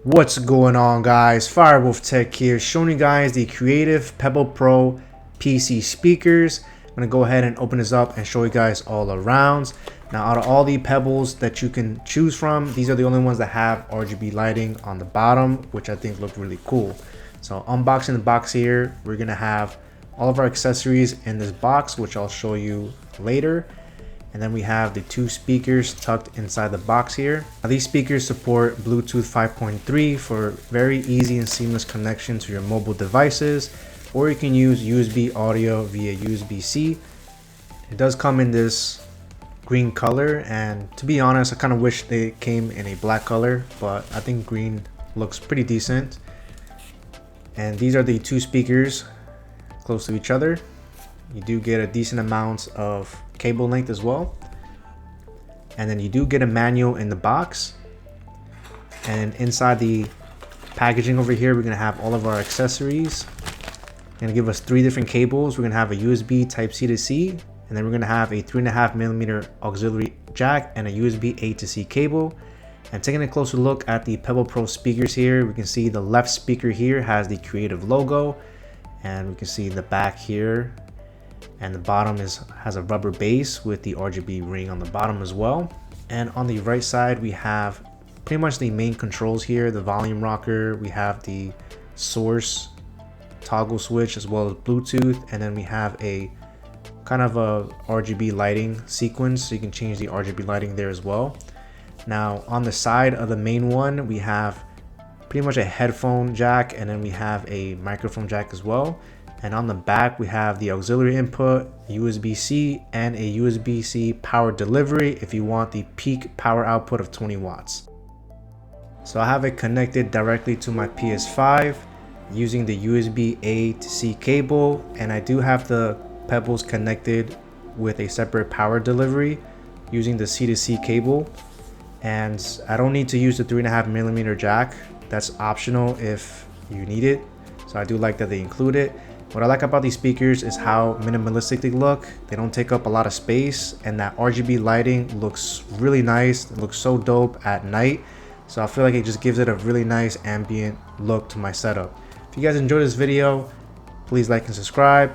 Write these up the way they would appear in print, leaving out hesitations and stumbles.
What's going on, guys? Firewolf Tech here, showing you guys the Creative Pebble Pro PC speakers. I'm gonna go ahead and open this up and show you guys all around. Now, out of all the Pebbles that you can choose from, these are the only ones that have RGB lighting on the bottom, which I think look really cool. So unboxing the box here, we're gonna have all of our accessories in this box, which I'll show you later. And then we have the two speakers tucked inside the box here. Now, these speakers support Bluetooth 5.3 for very easy and seamless connection to your mobile devices, or you can use USB audio via USB-C. It does come in this green color, and to be honest, I kind of wish they came in a black color, but I think green looks pretty decent. And these are the two speakers close to each other. You do get a decent amount of cable length as well, and then you do get a manual in the box. And inside the packaging over here, we're gonna have all of our accessories. Gonna give us 3 different cables. We're gonna have a USB Type C to C, and then we're gonna have a 3.5mm auxiliary jack and a USB A to C cable. And taking a closer look at the Pebble Pro speakers here, we can see the left speaker here has the Creative logo, and we can see the back here, and the bottom has a rubber base with the RGB ring on the bottom as well. And on the right side, we have pretty much the main controls here, the volume rocker, we have the source toggle switch as well as Bluetooth, and then we have a kind of a RGB lighting sequence, so you can change the RGB lighting there as well. Now, on the side of the main one, we have pretty much a headphone jack, and then we have a microphone jack as well. And on the back, we have the auxiliary input, USB-C, and a USB-C power delivery if you want the peak power output of 20 watts. So I have it connected directly to my PS5 using the USB A to C cable, and I do have the Pebbles connected with a separate power delivery using the C to C cable. And I don't need to use the 3.5mm jack. That's optional if you need it. So I do like that they include it. What I like about these speakers is how minimalistic they look. They don't take up a lot of space, and that RGB lighting looks really nice. It looks so dope at night. So I feel like it just gives it a really nice ambient look to my setup. If you guys enjoyed this video, please like and subscribe.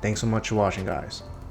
Thanks so much for watching, guys.